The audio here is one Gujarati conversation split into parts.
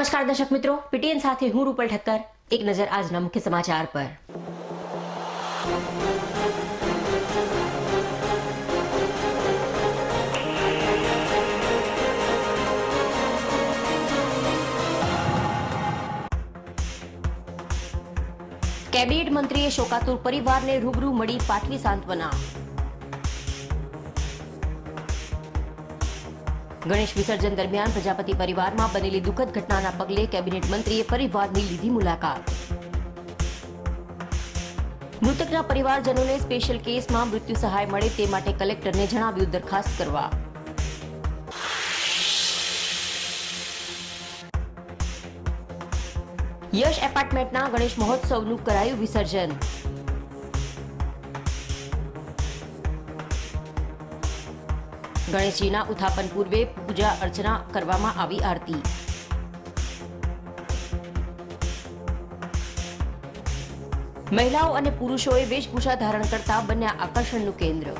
નમસ્કાર દર્શક મિત્રો, પીટીએન સાથે હું રૂપલ ઠક્કર. એક નજર આજના મુખ્ય સમાચાર પર. કેબિનેટ મંત્રીએ શોકાતુર પરિવારને રૂબરૂ મળી પાઠવી સાંત્વના. ગણેશ વિસર્જન દરમિયાન પ્રજાપતિ પરિવારમાં બનેલી દુઃખદ ઘટનાના પગલે કેબિનેટ મંત્રીએ પરિવારની લીધી મુલાકાત. મૃતકના પરિવારજનોને સ્પેશિયલ કેસમાં મૃત્યુ સહાય મળે તે માટે કલેક્ટરને જણાવ્યું દરખાસ્ત કરવા. યશ એપાર્ટમેન્ટના ગણેશ મહોત્સવનું કરાયું વિસર્જન. ગણેશજીના ઉત્થાપન પૂર્વે પૂજા અર્ચના કરવામાં આવી. આરતી. મહિલાઓ અને પુરુષોએ વેશભૂષા ધારણ કરતા બન્યા આકર્ષણનું કેન્દ્ર.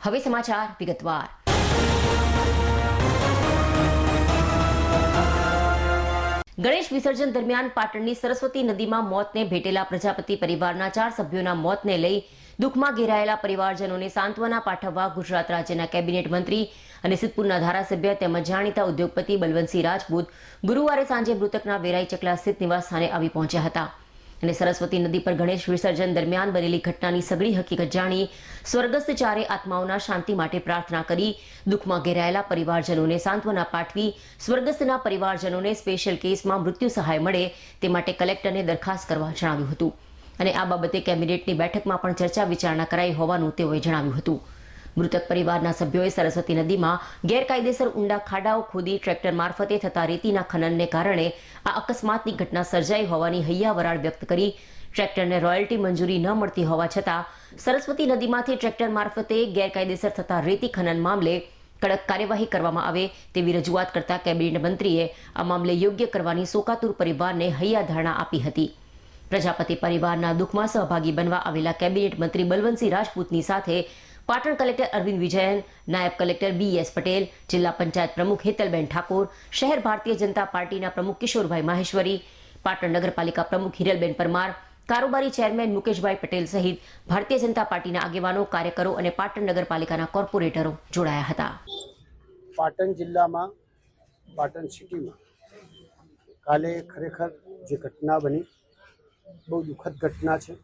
હવે સમાચાર વિગતવાર. ગણેશ વિસર્જન દરમિયાન પાટણની સરસ્વતી નદીમાં મોતને ભેટેલા પ્રજાપતિ પરિવારના 4 સભ્યોના મોતને લઈ દુઃખમાં ઘેરાયેલા પરિવારજનોને સાંત્વના પાઠવવા ગુજરાત રાજ્યના કેબિનેટ મંત્રી અને સિદ્ધપુરના ધારાસભ્ય તેમજ જાણીતા ઉદ્યોગપતિ બલવંતસિંહ રાજપૂત ગુરુવારે સાંજે મૃતકના વેરાઈ ચકલા સ્થિત નિવાસ સ્થાને આવી પહોંચ્યા હતા અને સરસ્વતી નદી પર ગણેશ વિસર્જન દરમિયાન બનેલી ઘટનાની સઘળી હકીકત જાણી સ્વર્ગસ્થ ચારે આત્માઓના શાંતિ માટે પ્રાર્થના કરી દુઃખમાં ઘેરાયેલા પરિવારજનોને સાંત્વના પાઠવી સ્વર્ગસ્થના પરિવારજનોને સ્પેશિયલ કેસમાં મૃત્યુ સહાય મળે તે માટે કલેક્ટરને દરખાસ્ત કરવા જણાવ્યું હતું અને આ બાબતે કેબિનેટની બેઠકમાં પણ ચર્ચા વિચારણા કરાઈ હોવાનું તેઓએ જણાવ્યું હતું. મૃતક પરિવારના સભ્યોએ સરસ્વતી નદીમાં ગેરકાયદેસર ઊંડા ખાડાઓ ખોદી ટ્રેક્ટર મારફતે થતા રેતીના ખનનને કારણે આ અકસ્માતની ઘટના સર્જાઈ હોવાની હૈયાવરાળ વ્યક્ત કરી ટ્રેક્ટરને રોયલ્ટી મંજૂરી ન મળતી હોવા છતાં સરસ્વતી નદીમાંથી ટ્રેક્ટર મારફતે ગેરકાયદેસર થતા રેતી ખનન મામલે કડક કાર્યવાહી કરવામાં આવે તેવી રજૂઆત કરતા કેબિનેટ મંત્રીએ આ મામલે યોગ્ય કરવાની શોકાતુર પરિવારને હૈયાધારણા આપી હતી. પ્રજાપતિ પરિવારના દુઃખમાં સહભાગી બનવા આવેલા કેબિનેટ મંત્રી બલવંતસિંહ રાજપૂતની સાથે પાટણ કલેક્ટર અરવિંદ વિજયન, નાયબ કલેક્ટર BS પટેલ, જિલ્લા પંચાયત પ્રમુખ હેતલબેન ઠાકોર, શહેર ભારતીય જનતા પાર્ટીના પ્રમુખ કિશોરભાઈ માહેશ્વરી, પાટણ નગરપાલિકા પ્રમુખ હિરલબેન પરમાર, કારોબારી ચેરમેન મુકેશભાઈ પટેલ સહિત ભારતીય જનતા પાર્ટીના આગેવાનો, કાર્યકરો અને પાટણ નગરપાલિકાના કોર્પોરેટરો જોડાયા હતા. પાટણ જિલ્લામાં પાટણ સિટીમાં કાલે ખરેખર જે ઘટના બની બહુ દુઃખદ ઘટના છે.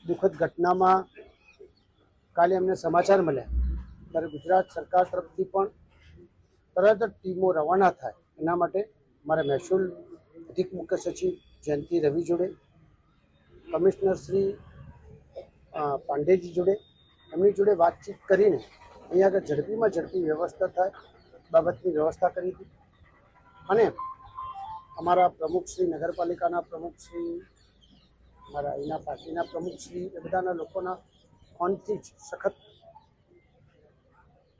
દુઃખદ ઘટનામાં કાલે અમને સમાચાર મળ્યા ત્યારે ગુજરાત સરકાર તરફથી પણ તરત જ ટીમો રવાના થાય એના માટે મારા મહેસૂલ અધિક મુખ્ય સચિવ જયંતિ રવિ જોડે, કમિશનર શ્રી પાંડેજી જોડે, એમની જોડે વાતચીત કરીને અહીંયા આગળ ઝડપીમાં ઝડપી વ્યવસ્થા થાય બાબતની વ્યવસ્થા કરી હતી અને અમારા પ્રમુખશ્રી, નગરપાલિકાના પ્રમુખશ્રી, અમારા અહીંના પાર્ટીના પ્રમુખશ્રી એ બધાના લોકોના ફોનથી જ સખત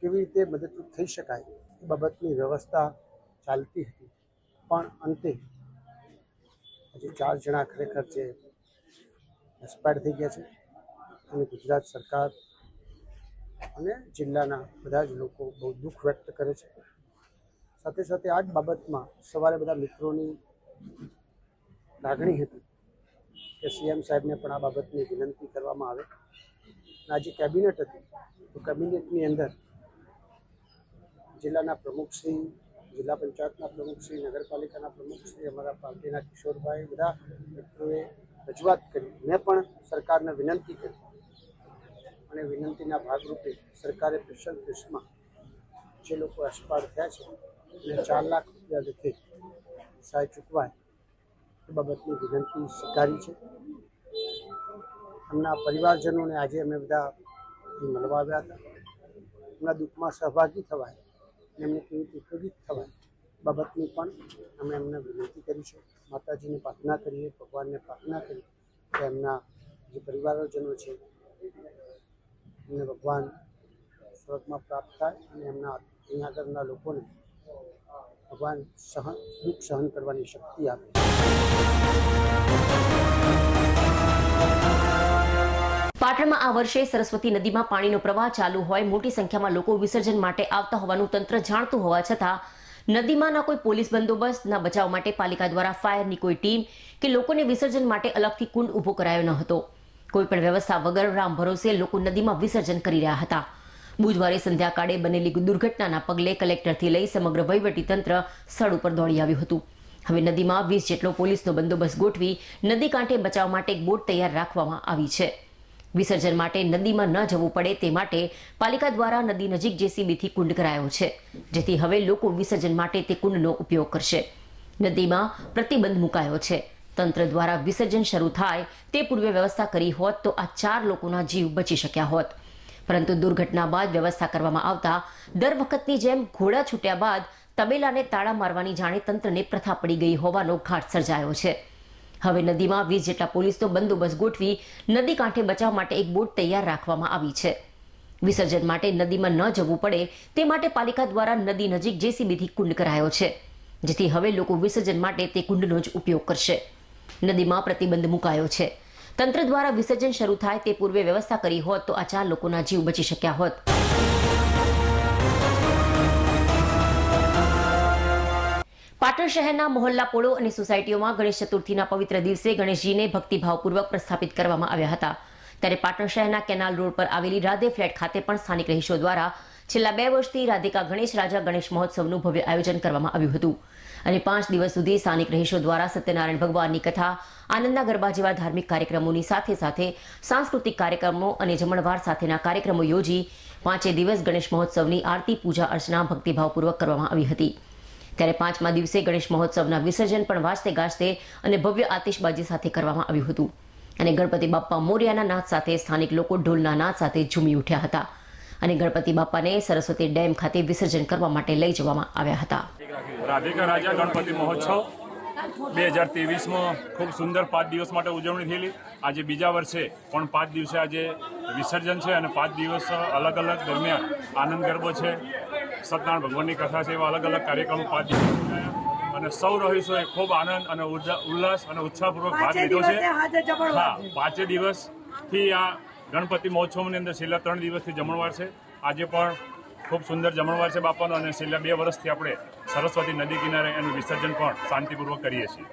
કેવી રીતે મદદરૂપ થઈ શકાય એ બાબતની વ્યવસ્થા ચાલતી હતી. પણ અંતે હજી 4 જણા ખરેખર જે એક્સપાયર થઈ ગયા છે અને ગુજરાત સરકાર અને જિલ્લાના બધા જ લોકો બહુ દુઃખ વ્યક્ત કરે છે. સાથે સાથે આ જ બાબતમાં સવારે બધા મિત્રોની લાગણી હતી કે CM સાહેબને પણ આ બાબતની વિનંતી કરવામાં આવે. આજે કેબિનેટ હતી તો કેબિનેટની અંદર જિલ્લાના પ્રમુખશ્રી, જિલ્લા પંચાયતના પ્રમુખશ્રી, નગરપાલિકાના પ્રમુખશ્રી, અમારા પાર્ટીના કિશોરભાઈ, બધા મિત્રોએ રજૂઆત કરી. મેં પણ સરકારને વિનંતી કરી અને વિનંતીના ભાગરૂપે સરકારે સ્પેશિયલ કેસમાં જે લોકો એક્સપાયર થયા છે અને 4 લાખ રૂપિયા લેખે સહાય ચૂકવાય એ બાબતની વિનંતી સ્વીકારી છે. એમના પરિવારજનોને આજે અમે બધા મળવા આવ્યા હતા. એમના દુઃખમાં સહભાગી થવાય અને એમને કેવી રીતે ઉપયોગી થવાય બાબતની પણ અમે એમને વિનંતી કરી છે. માતાજીને પ્રાર્થના કરીએ, ભગવાનને પ્રાર્થના કરીએ કે એમના જે પરિવારજનો છે એમને ભગવાન સ્વર્ગમાં પ્રાપ્ત થાય અને એમના અહીંયા આગળના લોકોને ભગવાન દુઃખ સહન કરવાની શક્તિ આપે. પાટણમાં આ વર્ષે સરસ્વતી નદીમાં પાણીનો પ્રવાહ ચાલુ હોય મોટી સંખ્યામાં લોકો વિસર્જન માટે આવતા હોવાનું તંત્ર જાણતું હોવા છતાં નદીમાં ના કોઈ પોલીસ બંદોબસ્ત ના બચાવ માટે પાલિકા દ્વારા ફાયરની કોઈ ટીમ કે લોકોને વિસર્જન માટે અલગથી કુંડ ઉભો કરાયો ન હતો. કોઈ પણ વ્યવસ્થા વગર રામ ભરોસે લોકો નદીમાં વિસર્જન કરી રહ્યા હતા. બુધવારે સંધ્યાકાળે બનેલી દુર્ઘટનાના પગલે કલેક્ટરથી લઈ સમગ્ર વહીવટી તંત્ર સ્થળ ઉપર દોડી આવ્યું હતું. હવે નદીમાં 20 જેટલો પોલીસનો બંદોબસ્ત ગોઠવી નદી કાંઠે બચાવ માટે એક બોટ તૈયાર રાખવામાં આવી છે. વિસર્જન માટે નદીમાં ન જવું પડે તે માટે પાલિકા દ્વારા નદી નજીક જેસીબીથી કુંડ કરાયો છે, જેથી હવે લોકો વિસર્જન માટે તે કુંડનો ઉપયોગ કરશે. નદીમાં પ્રતિબંધ મુકાયો છે. તંત્ર દ્વારા વિસર્જન શરૂ થાય તે પૂર્વે વ્યવસ્થા કરી હોત તો આ 4 લોકોના જીવ બચી શક્યા હોત. પરંતુ દુર્ઘટના બાદ વ્યવસ્થા કરવામાં આવતા દર વખતની જેમ ઘોડા છૂટ્યા બાદ તબેલાને તાળા મારવાની જાણે તંત્રને પ્રથા પડી ગઈ હોવાનો ઘાટ સર્જાયો છે. હવે નદીમાં 20 જેટલા પોલીસનો બંદોબસ્ત ગોઠવી નદી કાંઠે બચાવ માટે એક બોટ તૈયાર રાખવામાં આવી છે. વિસર્જન માટે નદીમાં ન જવું પડે તે માટે પાલિકા દ્વારા નદી નજીક જેસીબીથી કુંડ કરાયો છે, જેથી હવે લોકો વિસર્જન માટે તે કુંડનો જ ઉપયોગ કરશે. નદીમાં પ્રતિબંધ મુકાયો છે. તંત્ર દ્વારા વિસર્જન શરૂ થાય તે પૂર્વે વ્યવસ્થા કરી હોત તો આ 4 લોકોના જીવ બચી શક્યા હોત. પાટણ શહેરના મોહલ્લા પોળો અને સોસાયટીઓમાં ગણેશ ચતુર્થીના પવિત્ર દિવસે ગણેશજીને ભક્તિભાવપૂર્વક પ્રસ્થાપિત કરવામાં આવ્યા હતા. ત્યારે પાટણ શહેરના કેનાલ રોડ પર આવેલી રાધે ફ્લેટ ખાતે પણ સ્થાનિક રહીશો દ્વારા છેલ્લા 2 વર્ષથી રાધિકા ગણેશ રાજા ગણેશ મહોત્સવનું ભવ્ય આયોજન કરવામાં આવ્યું હતું. અને 5 દિવસ સુધી સ્થાનિક રહીશો દ્વારા સત્યનારાયણ ભગવાનની કથા, આનંદના ગરબા જેવા ધાર્મિક કાર્યક્રમોની સાથે સાથે સાંસ્કૃતિક કાર્યક્રમો અને જમણવાર સાથેના કાર્યક્રમો યોજી 5 દિવસ ગણેશ મહોત્સવની આરતી, પૂજા અર્ચના ભક્તિભાવપૂર્વક કરવામાં આવી હતી. ત્યારે 5મા દિવસે ગણેશ મહોત્સવના વિસર્જન પણ વાજતે ગાજતે અને ભવ્ય આતિશબાજી સાથે કરવામાં આવ્યું હતું. અને ગણપતિ બાપ્પા મોર્યાના નાદ સાથે સ્થાનિક લોકો ઢોલના નાદ સાથે ઝૂમી ઉઠ્યા હતા. અને ગણપતિ બાપ્પાને સરસ્વતી ડેમ ખાતે વિસર્જન કરવા માટે લઈ જવામાં આવ્યા હતા. રાધિકા રાજા ગણપતિ મહોત્સવ 2023માં ખૂબ સુંદર 5 દિવસ માટે ઉજવણી થયેલી. આજે બીજા વર્ષે પણ 5 દિવસે આજે વિસર્જન છે અને 5 દિવસ અલગ અલગ દરમિયાન આનંદ ગરબો છે, સત્યનારાયણ ભગવાનની કથા છે, એવા અલગ અલગ કાર્યક્રમો 5 દિવસ યોજાયા અને સૌ રહીશોએ ખૂબ આનંદ અને ઉલ્લાસ અને ઉત્સાહપૂર્વક ભાગ લીધો છે. હા, 5 દિવસથી આ ગણપતિ મહોત્સવની અંદર છેલ્લા 3 દિવસથી જમણવાર છે. આજે પણ ખૂબ સુંદર જમણવાર છે બાપાનો અને છેલ્લા 2 વર્ષથી આપણે સરસ્વતી નદી કિનારે એનું વિસર્જન પણ શાંતિપૂર્વક કરીએ છીએ.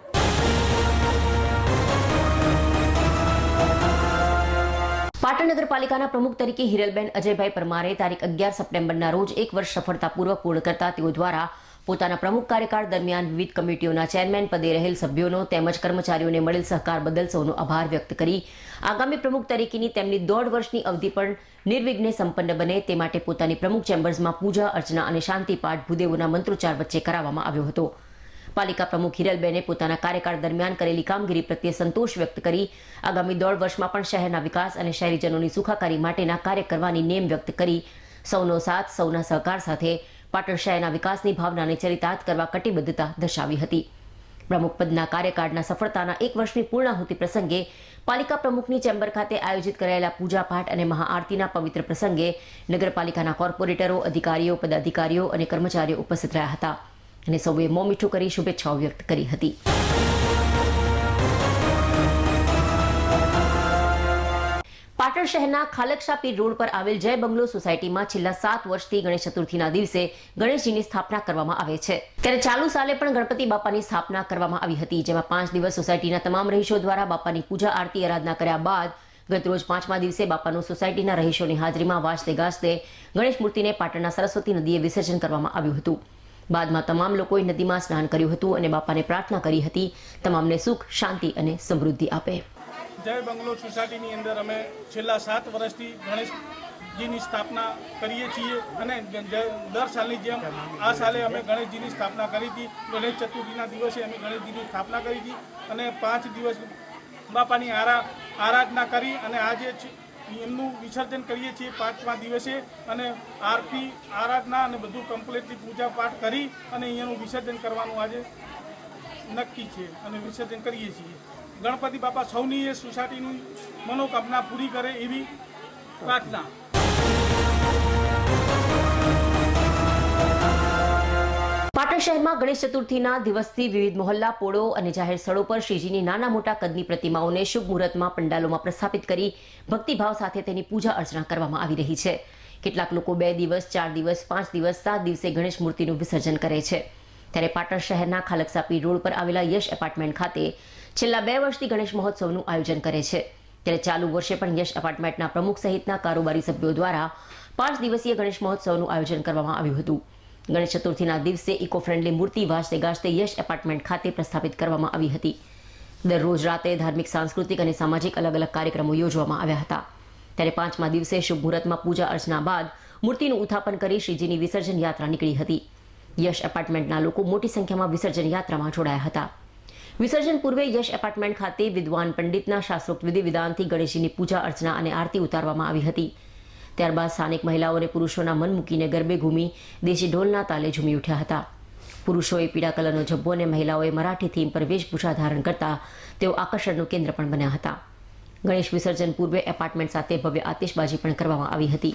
પાટણ નગરપાલિકાના પ્રમુખ તરીકે હિરલબેન અજયભાઈ પરમારે તારીખ 11 સપ્ટેમ્બરના રોજ 1 વર્ષ સફળતાપૂર્વક પૂર્ણ કરતા તેઓ દ્વારા પોતાના પ્રમુખ કાર્યકાળ દરમિયાન વિવિધ કમિટીઓના ચેરમેન પદે રહેલ સભ્યોનો તેમજ કર્મચારીઓને મળેલ સહકાર બદલ સૌનો આભાર વ્યક્ત કરી આગામી પ્રમુખ તરીકેની તેમની 1.5 વર્ષની અવધિ પણ નિર્વિઘ્ને સંપન્ન બને તે માટે પોતાની પ્રમુખ ચેમ્બર્સમાં પૂજા અર્ચના અને શાંતિપાઠ ભૂદેવોના મંત્રોચ્ચાર વચ્ચે કરાવવામાં આવ્યો હતો. પાલિકા પ્રમુખ હિરલબેને પોતાના કાર્યકાળ દરમિયાન કરેલી કામગીરી પ્રત્યે સંતોષ વ્યક્ત કરી આગામી 1.5 વર્ષમાં પણ શહેરના વિકાસ અને શહેરીજનોની સુખાકારી માટેના કાર્ય કરવાની નેમ વ્યક્ત કરી સૌનો સાથ, સૌના સહકાર સાથે પાટણ શહેરના વિકાસની ભાવનાને ચરિતાર્થ કરવા કટિબદ્ધતા દર્શાવી હતી. પ્રમુખ પદના કાર્યકાળના સફળતાના 1 વર્ષની પૂર્ણાહુતિ પ્રસંગે પાલિકા પ્રમુખની ચેમ્બર ખાતે આયોજિત કરાયેલા પૂજાપાઠ અને મહાઆરતીના પવિત્ર પ્રસંગે નગરપાલિકાના કોર્પોરેટરો, અધિકારીઓ, પદાધિકારીઓ અને કર્મચારીઓ ઉપસ્થિત રહ્યા હતા અને સૌએ મોં મીઠું કરી શુભેચ્છાઓ વ્યક્ત કરી હતી. પાટણ શહેરના ખાલકશાપીર રોડ પર આવેલ જય બંગલો સોસાયટીમાં છેલ્લા 7 વર્ષથી ગણેશ ચતુર્થીના દિવસે ગણેશજીની સ્થાપના કરવામાં આવે છે. ત્યારે ચાલુ સાલે પણ ગણપતિ બાપાની સ્થાપના કરવામાં આવી હતી, જેમાં 5 દિવસ સોસાયટીના તમામ રહીશો દ્વારા બાપાની પૂજા આરતી આરાધના કર્યા બાદ ગતરોજ 5મા દિવસે બાપાનું સોસાયટીના રહીશોની હાજરીમાં વાજતે ગાજતે ગણેશ મૂર્તિને પાટણના સરસ્વતી નદીએ વિસર્જન કરવામાં આવ્યું હતું. બાદમાં તમામ લોકોએ નદીમાં સ્નાન કર્યું હતું અને બાપાને પ્રાર્થના કરી હતી તમામને સુખ, શાંતિ અને સમૃદ્ધિ આપે. જય બંગલો સોસાયટીની અંદર અમે છેલ્લા 7 વર્ષથી ગણેશજીની સ્થાપના કરીએ છીએ અને દર સાલની જેમ આ સાલે અમે ગણેશજીની સ્થાપના કરી હતી. ગણેશ ચતુર્થીના દિવસે અમે ગણેશજીની સ્થાપના કરી હતી અને 5 દિવસ બાપાની આરાધના કરી અને આજે એમનું વિસર્જન કરીએ છીએ 5મા દિવસે અને આરતી, આરાધના અને બધું કમ્પ્લીટલી પૂજા પાઠ કરી અને અહીંયાનું વિસર્જન કરવાનું આજે નક્કી છે અને વિસર્જન કરીએ છીએ. ગણપતિ બાપા સૌની એ સોસાયટીની મનોકામના પૂરી કરે એવી પ્રાર્થના. પાટણ શહેરમાં ગણેશ ચતુર્થીના દિવસથી વિવિધ મોહલ્લા, પોળો અને જાહેર સ્થળો પર શ્રીજીની નાના મોટા કદની પ્રતિમાઓને શુભ મુહૂર્તમાં પંડાલોમાં પ્રસ્થાપિત કરી ભક્તિભાવ સાથે તેની પૂજા અર્ચના કરવામાં આવી રહી છે. કેટલાક લોકો 2 દિવસ, 4 દિવસ, 5 દિવસ, 7 દિવસે ગણેશ મૂર્તિનું વિસર્જન કરે છે. ત્યારે પાટણ શહેરના ખાલકસાપી રોડ પર આવેલા યશ એપાર્ટમેન્ટ ખાતે છેલ્લા 2 વર્ષથી ગણેશ મહોત્સવનું આયોજન કરે છે. ત્યારે ચાલુ વર્ષે પણ યશ એપાર્ટમેન્ટના પ્રમુખ સહિતના કારોબારી સભ્યો દ્વારા 5 દિવસીય ગણેશ મહોત્સવનું આયોજન કરવામાં આવ્યું હતું. ગણેશ ચતુર્થીના દિવસે ઇકો ફ્રેન્ડલી મૂર્તિ વાજતે ગાજતે યશ એપાર્ટમેન્ટ ખાતે પ્રસ્થાપિત કરવામાં આવી હતી. દરરોજ રાતે ધાર્મિક, સાંસ્કૃતિક અને સામાજિક અલગ અલગ કાર્યક્રમો યોજવામાં આવ્યા હતા. ત્યારે 5મા દિવસે શુભ મુહૂર્તમાં પૂજા અર્ચના બાદ મૂર્તિનું ઉત્થાપન કરી શ્રીજીની વિસર્જન યાત્રા નીકળી હતી. યશ એપાર્ટમેન્ટના લોકો મોટી સંખ્યામાં વિસર્જન યાત્રામાં જોડાયા હતા. વિસર્જન પૂર્વે યશ એપાર્ટમેન્ટ ખાતે વિદ્વાન પંડિતના શાસ્ત્રોક્ત વિધિ વિધાનથી ગણેશજીની પૂજા અર્ચના અને આરતી ઉતારવામાં આવી હતી. ત્યારબાદ સ્થાનિક મહિલાઓ અને પુરુષોના મન મૂકીને ગરબે ઘૂમી દેશી ઢોલના તાલે ઝૂમી ઉઠ્યા હતા. પુરુષોએ પીળા કલરનો ઝબ્બો અને મહિલાઓએ મરાઠી થીમ પર વેશભૂષા ધારણ કરતા તેઓ આકર્ષણનું કેન્દ્ર પણ બન્યા હતા. ગણેશ વિસર્જન પૂર્વે એપાર્ટમેન્ટ સાથે ભવ્ય આતિશબાજી પણ કરવામાં આવી હતી.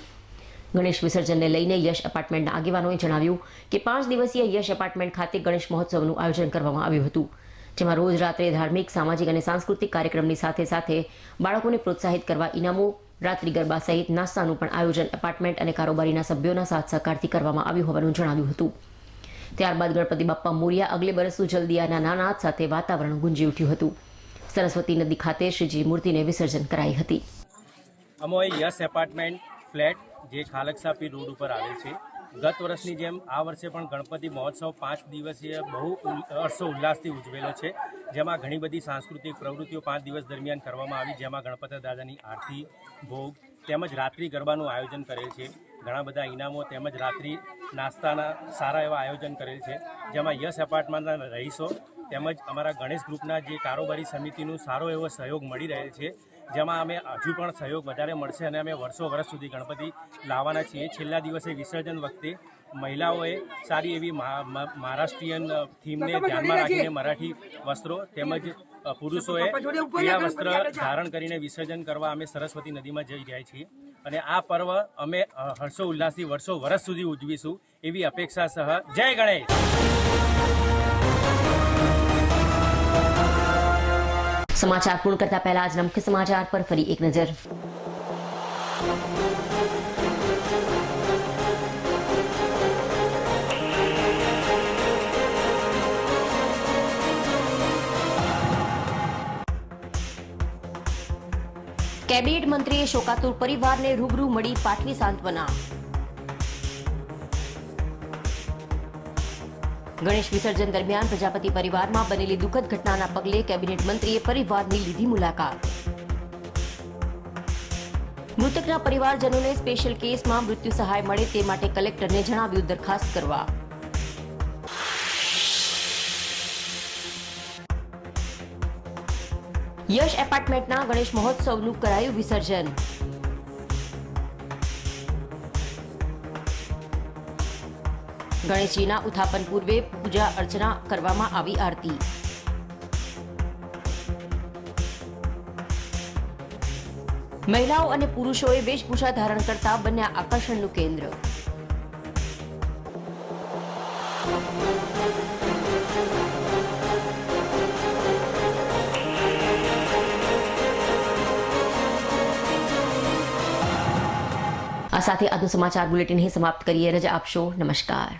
ગણેશ વિસર્જનને લઈને યશ એપાર્ટમેન્ટના આગેવાનોએ જણાવ્યું કે 5 દિવસીય યશ એપાર્ટમેન્ટ ખાતે ગણેશ મહોત્સવનું આયોજન કરવામાં આવ્યું હતું, જેમાં રોજ રાત્રે ધાર્મિક, સામાજિક અને સાંસ્કૃતિક કાર્યક્રમની સાથે સાથે બાળકોને પ્રોત્સાહિત કરવા ઇનામો, રાત્રિ ગરબા સહિત નાસ્તાનું પણ આયોજન એપાર્ટમેન્ટ અને કારોબારીના સભ્યોના સાથ સહકારથી કરવામાં આવ્યું હોવાનું જણાવ્યું હતું. ત્યારબાદ ગણપતિ બાપ્પા મોરિયા અગલે બરસુ જલ્દીયાના નાનાદ સાથે વાતાવરણ ગુંજી ઉઠ્યું હતું. સરસ્વતી નદી ખાતે શ્રીજી મૂર્તિને વિસર્જન કરાઈ હતી. અમોએ યશ એપાર્ટમેન્ટ ફ્લેટ જે ખાલકસાપી રોડ ઉપર આવેલ છે. ગત વર્ષની જેમ આ વર્ષે પણ ગણપતિ મહોત્સવ 5 દિવસીય બહુ હર્ષો ઉલ્લાસથી ઉજવેલો છે, જેમાં ઘણી બધી સાંસ્કૃતિક પ્રવૃત્તિઓ 5 દિવસ દરમિયાન કરવામાં આવી, જેમાં ગણપતિ દાદાની આરતી, ભોગ તેમજ રાત્રિ ગરબાનું આયોજન કરેલ છે. ઘણા બધા ઇનામો તેમજ રાત્રિ નાસ્તાના સારા એવા આયોજન કરેલ છે, જેમાં યશ એપાર્ટમેન્ટના રહીશો તેમજ અમારા ગણેશ ગ્રુપના જે કારોબારી સમિતિનું સારો એવો સહયોગ મળી રહેલ છે, જેમાં અમે હજુ પણ સહયોગ વધારે મળશે અને અમે વર્ષો સુધી ગણપતિ લાવવાના છીએ. છેલ્લા દિવસે વિસર્જન વખતે મહિલાઓએ સારી એવી મહારાષ્ટ્રીયન થીમને ધ્યાનમાં રાખીને મરાઠી વસ્ત્રો તેમજ પુરુષોએ પીળા વસ્ત્ર ધારણ કરીને વિસર્જન કરવા અમે સરસ્વતી નદીમાં જઈ રહ્યા છીએ અને આ પર્વ અમે હર્ષો ઉલ્લાસથી વર્ષ સુધી ઉજવીશું એવી અપેક્ષા સહ જય ગણેશ. સમાચાર પૂર્ણ કરતા પહેલા આજના મુખ્ય સમાચાર પર ફરી એક નજર. કેબિનેટ મંત્રીએ શોકાતુર પરિવારને રૂબરૂ મળી પાઠવી સાંત્વના. ગણેશ વિસર્જન દરમિયાન પ્રજાપતિ પરિવારમાં બનેલી દુઃખદ ઘટનાના પગલે કેબિનેટ મંત્રીએ પરિવારની લીધી મુલાકાત. મૃતકના પરિવારજનોને સ્પેશિયલ કેસમાં મૃત્યુ સહાય મળે તે માટે કલેક્ટરને જણાવ્યું દરખાસ્ત કરવા. યશ એપાર્ટમેન્ટના ગણેશ મહોત્સવનું કરાયું વિસર્જન. ગણેશજીના ઉત્થાપન પૂર્વે પૂજા અર્ચના કરવામાં આવી આરતી. મહિલાઓ અને પુરુષોએ વેશભૂષા ધારણ કરતા બન્યા આકર્ષણનું કેન્દ્ર. આ સાથે આજનું સમાચાર બુલેટિન અહીં સમાપ્ત કરીએ. રજા આપશો. નમસ્કાર.